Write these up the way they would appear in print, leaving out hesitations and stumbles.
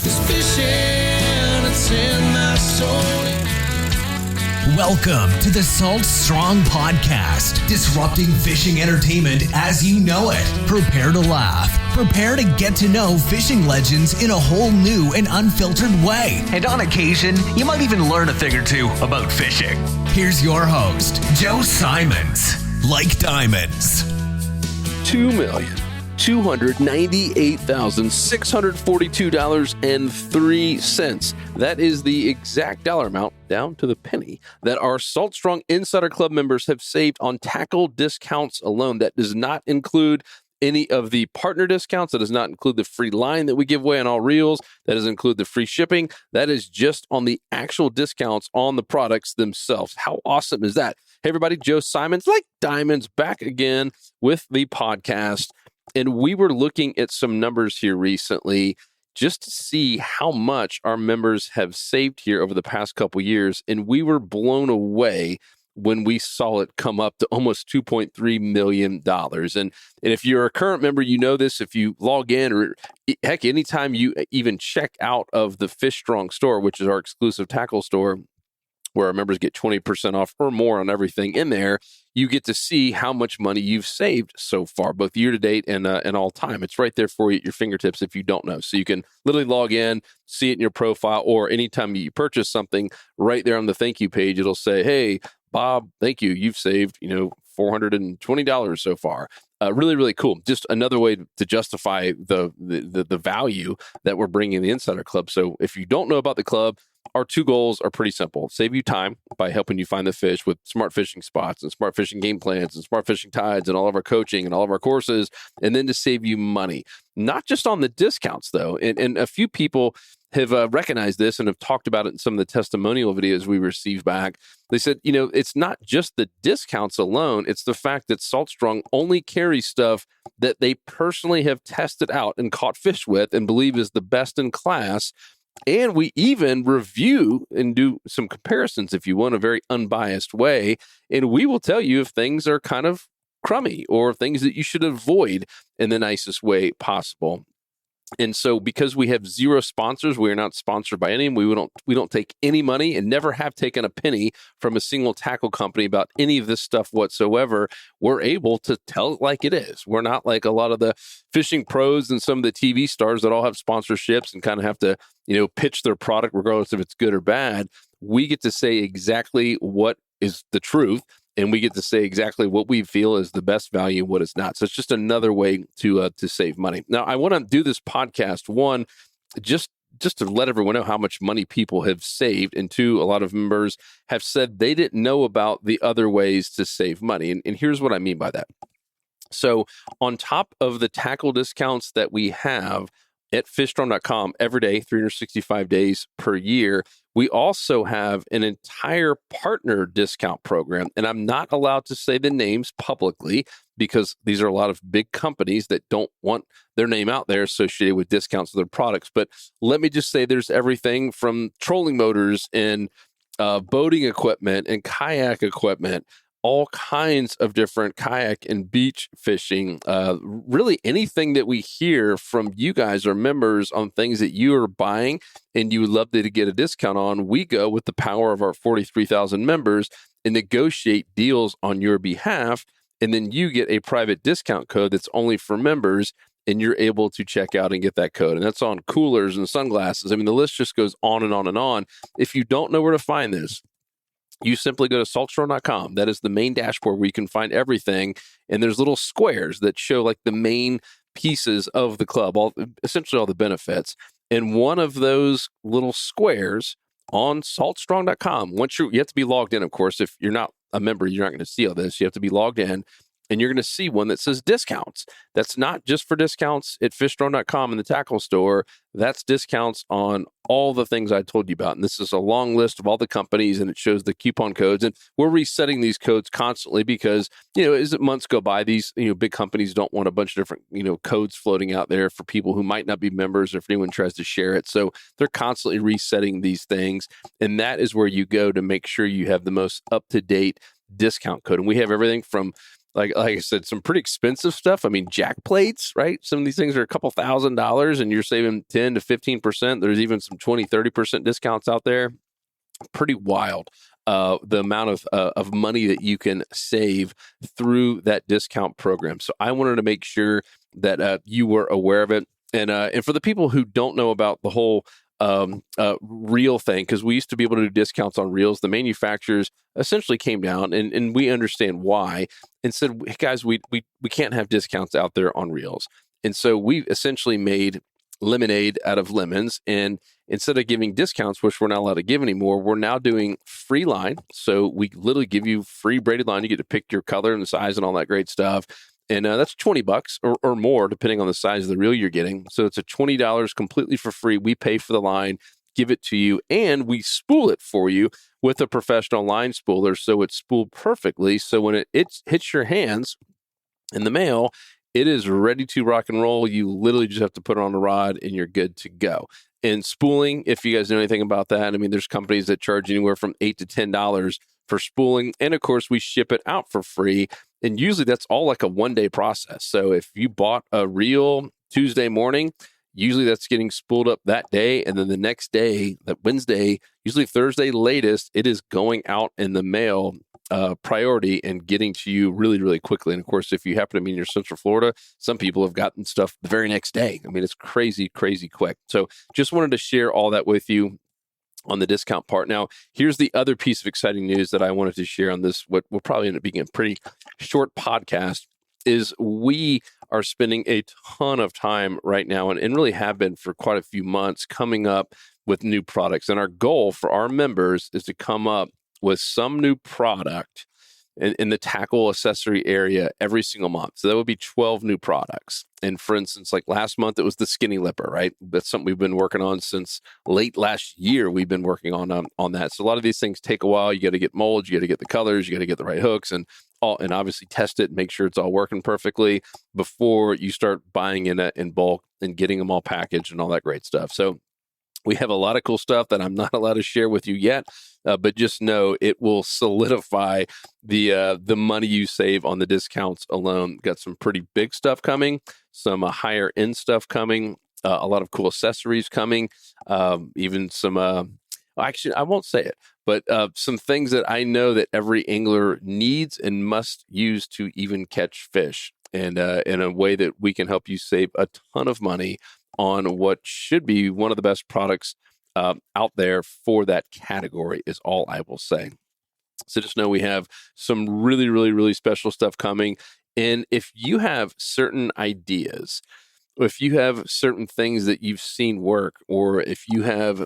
'Cause fishing, it's in my soul. Welcome to the Salt Strong Podcast, disrupting fishing entertainment as you know it. Prepare to laugh. Prepare to get to know fishing legends in a whole new and unfiltered way. And on occasion, you might even learn a thing or two about fishing. Here's your host, Joe Simons. Like diamonds. $2,098,642.03. That is the exact dollar amount, down to the penny, that our Salt Strong Insider Club members have saved on tackle discounts alone. That does not include any of the partner discounts. That does not include the free line that we give away on all reels. That doesn't include the free shipping. That is just on the actual discounts on the products themselves. How awesome is that? Hey, everybody, Joe Simons, Like Diamonds, back again with the podcast. And we were looking at some numbers here recently just to see how much our members have saved here over the past couple years. And we were blown away when we saw it come up to almost $2.3 million. And if you're a current member, you know this. If you log in, or heck, anytime you even check out of the Fish Strong store, which is our exclusive tackle store, where our members get 20% off or more on everything in there, you get to see how much money you've saved so far, both year to date and all time. It's right there for you at your fingertips if you don't know. So you can literally log in, see it in your profile, or anytime you purchase something, right there on the thank you page, it'll say, hey, Bob, thank you. You've saved, $420 so far. Really, really cool. Just another way to justify the value that we're bringing in the Insider Club. So if you don't know about the club, our two goals are pretty simple. Save you time by helping you find the fish with smart fishing spots and smart fishing game plans and smart fishing tides and all of our coaching and all of our courses, and then to save you money. Not just on the discounts, though. And a few people have recognized this and have talked about it in some of the testimonial videos we received back. They said, it's not just the discounts alone. It's the fact that Salt Strong only carries stuff that they personally have tested out and caught fish with and believe is the best in class. And we even review and do some comparisons, if you want, a very unbiased way. And we will tell you if things are kind of crummy or things that you should avoid in the nicest way possible. And so because we have zero sponsors, we are not sponsored by any, we don't take any money and never have taken a penny from a single tackle company about any of this stuff whatsoever. We're able to tell it like it is. We're not like a lot of the fishing pros and some of the TV stars that all have sponsorships and kind of have to, pitch their product regardless if it's good or bad. We get to say exactly what is the truth. And we get to say exactly what we feel is the best value and what is not. So it's just another way to save money. Now, I want to do this podcast, one, just to let everyone know how much money people have saved. And two, a lot of members have said they didn't know about the other ways to save money. And here's what I mean by that. So on top of the tackle discounts that we have at fishstrong.com every day, 365 days per year, we also have an entire partner discount program. And I'm not allowed to say the names publicly because these are a lot of big companies that don't want their name out there associated with discounts of their products. But let me just say there's everything from trolling motors and boating equipment and kayak equipment, all kinds of different kayak and beach fishing, really anything that we hear from you guys, our members, on things that you are buying and you would love to get a discount on. We go with the power of our 43,000 members and negotiate deals on your behalf. And then you get a private discount code that's only for members, and you're able to check out and get that code. And that's on coolers and sunglasses. I mean, the list just goes on and on and on. If you don't know where to find this, you simply go to saltstrong.com. That is the main dashboard where you can find everything. And there's little squares that show like the main pieces of the club, essentially all the benefits. And one of those little squares on saltstrong.com, you have to be logged in, of course. If you're not a member, you're not going to see all this. You have to be logged in. And you're going to see one that says discounts. That's not just for discounts at fishstrong.com in the tackle store. That's discounts on all the things I told you about. And this is a long list of all the companies, and it shows the coupon codes. And we're resetting these codes constantly because, as months go by, these, big companies don't want a bunch of different, codes floating out there for people who might not be members or if anyone tries to share it. So they're constantly resetting these things. And that is where you go to make sure you have the most up-to-date discount code. And we have everything from like I said, some pretty expensive stuff. I mean, jack plates, right? Some of these things are a couple $1,000s and you're saving 10 to 15%. There's even some 20-30% discounts out there. Pretty wild. The amount of money that you can save through that discount program. So I wanted to make sure that you were aware of it. And for the people who don't know about the whole reel thing, because we used to be able to do discounts on reels, the manufacturers essentially came down, and we understand why, and said, hey, guys, we can't have discounts out there on reels. And so we essentially made lemonade out of lemons, and instead of giving discounts, which we're not allowed to give anymore, we're now doing free line. So we literally give you free braided line. You get to pick your color and the size and all that great stuff. And that's $20 or more, depending on the size of the reel you're getting. So it's a $20 completely for free. We pay for the line, give it to you, and we spool it for you with a professional line spooler. So it's spooled perfectly. So when it hits your hands in the mail, it is ready to rock and roll. You literally just have to put it on a rod and you're good to go. And spooling, if you guys know anything about that, I mean, there's companies that charge anywhere from $8 to $10 for spooling. And of course, we ship it out for free. And usually that's all like a one-day process. So if you bought a reel Tuesday morning, usually that's getting spooled up that day. And then the next day, that Wednesday, usually Thursday latest, it is going out in the mail priority and getting to you really, really quickly. And of course, if you happen to be in your Central Florida, some people have gotten stuff the very next day. I mean, it's crazy, crazy quick. So just wanted to share all that with you on the discount part. Now, here's the other piece of exciting news that I wanted to share on this, what will probably end up being a pretty short podcast, is we are spending a ton of time right now, and really have been for quite a few months, coming up with new products. And our goal for our members is to come up with some new product in the tackle accessory area every single month. So that would be 12 new products. And for instance, like last month, it was the skinny lipper, right? That's something we've been working on since late last year. We've been working on that. So a lot of these things take a while. You got to get molds, you got to get the colors, you got to get the right hooks, and obviously test it and make sure it's all working perfectly before you start buying in bulk and getting them all packaged and all that great stuff. So we have a lot of cool stuff that I'm not allowed to share with you yet, but just know it will solidify the money you save on the discounts alone. Got some pretty big stuff coming, some higher end stuff coming, a lot of cool accessories coming, even some. Actually, I won't say it, but some things that I know that every angler needs and must use to even catch fish, and in a way that we can help you save a ton of money on what should be one of the best products out there for that category, is all I will say. So just know we have some really, really, really special stuff coming. And if you have certain ideas, or if you have certain things that you've seen work, or if you have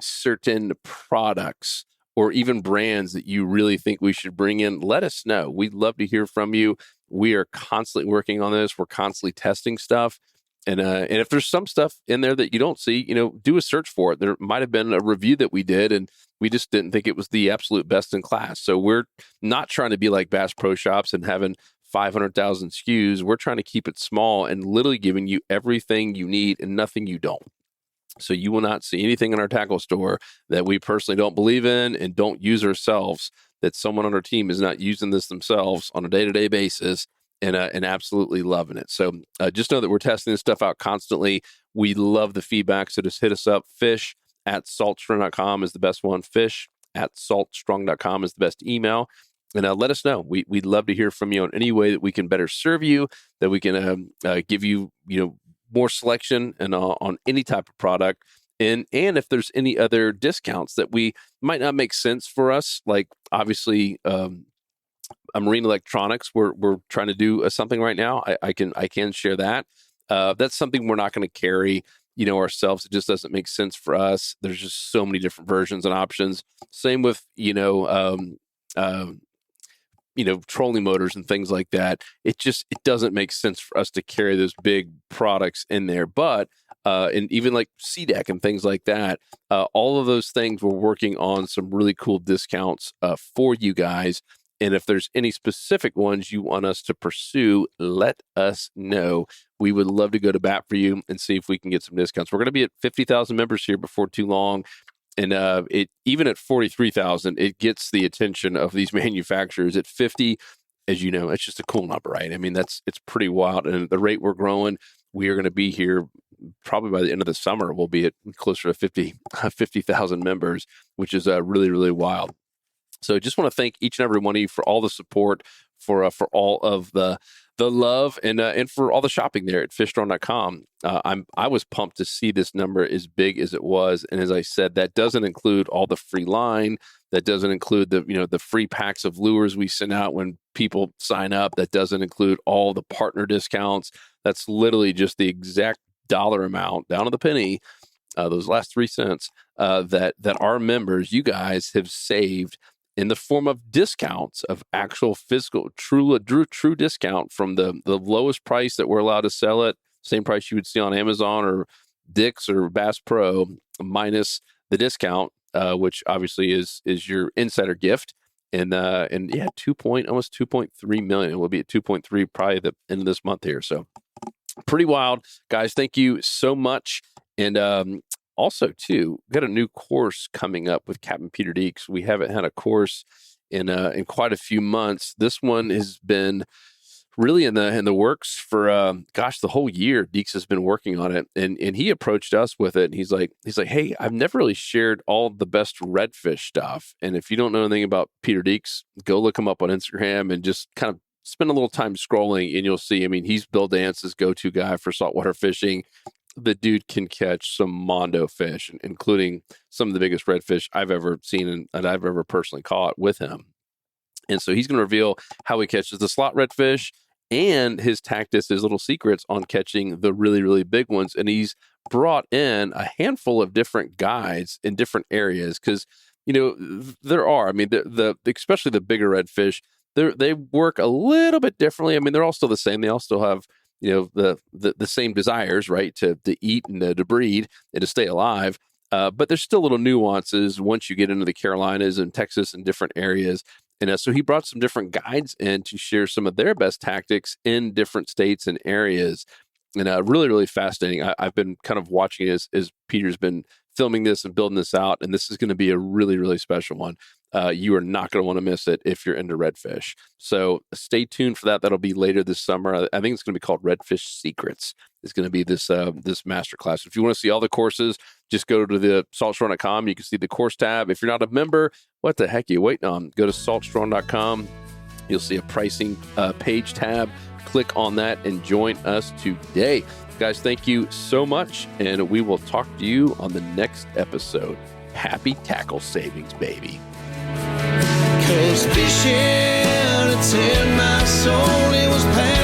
certain products or even brands that you really think we should bring in, let us know. We'd love to hear from you. We are constantly working on this. We're constantly testing stuff. And if there's some stuff in there that you don't see, do a search for it. There might have been a review that we did, and we just didn't think it was the absolute best in class. So we're not trying to be like Bass Pro Shops and having 500,000 SKUs. We're trying to keep it small and literally giving you everything you need and nothing you don't. So you will not see anything in our tackle store that we personally don't believe in and don't use ourselves, that someone on our team is not using this themselves on a day-to-day basis and absolutely loving it. So just know that we're testing this stuff out constantly. We love the feedback. So just hit us up. Fish@saltstrong.com is the best one. Fish@saltstrong.com is the best email. And let us know. We'd love to hear from you on any way that we can better serve you, that we can give you, more selection and on any type of product. And if there's any other discounts that we might not make sense for us, like obviously marine electronics, we're trying to do something right now. I can share that. That's something we're not going to carry, ourselves. It just doesn't make sense for us. There's just so many different versions and options. Same with, trolling motors and things like that. It doesn't make sense for us to carry those big products in there. But and even like C-Deck and things like that, all of those things, we're working on some really cool discounts for you guys. And if there's any specific ones you want us to pursue, let us know. We would love to go to bat for you and see if we can get some discounts. We're going to be at 50,000 members here before too long. And even at 43,000, it gets the attention of these manufacturers. At 50, as you know, it's just a cool number, right? I mean, it's pretty wild. And at the rate we're growing, we are going to be here probably by the end of the summer. We'll be at closer to 50,000 members, which is really, really wild. So just want to thank each and every one of you for all the support, for all of the love, and for all the shopping there at fishstrong.com. I was pumped to see this number as big as it was, and as I said, that doesn't include all the free line. That doesn't include the free packs of lures we send out when people sign up. That doesn't include all the partner discounts. That's literally just the exact dollar amount down to the penny. Those last 3 cents that our members, you guys, have saved in the form of discounts, of actual physical, true discount from the lowest price that we're allowed to sell it, same price you would see on Amazon or Dick's or Bass Pro, minus the discount, which obviously is your insider gift. And yeah, almost 2.3 million. We'll be at 2.3 probably at the end of this month here. So pretty wild, guys. Thank you so much. And also, too, got a new course coming up with Captain Peter Deeks. We haven't had a course in quite a few months. This one has been really in the works for the whole year. Deeks has been working on it, and he approached us with it. And he's like, hey, I've never really shared all the best redfish stuff. And if you don't know anything about Peter Deeks, go look him up on Instagram and just kind of spend a little time scrolling, and you'll see. I mean, he's Bill Dance's go-to guy for saltwater fishing. The dude can catch some mondo fish, including some of the biggest redfish I've ever seen and I've ever personally caught with him. And so he's going to reveal how he catches the slot redfish and his tactics, his little secrets on catching the really, really big ones. And he's brought in a handful of different guides in different areas because, there are, I mean, especially the bigger redfish, they work a little bit differently. I mean, they're all still the same. They all still have the same desires, right, to eat and to breed and to stay alive. But there's still little nuances once you get into the Carolinas and Texas and different areas. And so he brought some different guides in to share some of their best tactics in different states and areas. And really, really fascinating. I've been kind of watching as Peter's been filming this and building this out. And this is going to be a really, really special one. You are not going to want to miss it if you're into redfish. So stay tuned for that. That'll be later this summer. I think it's going to be called Redfish Secrets. It's going to be this masterclass. If you want to see all the courses, just go to the saltstrong.com. You can see the course tab. If you're not a member, what the heck are you waiting on? Go to saltstrong.com. You'll see a pricing page tab. Click on that and join us today. Guys, thank you so much. And we will talk to you on the next episode. Happy tackle savings, baby. 'Cause fishing, it's in my soul, it was pain.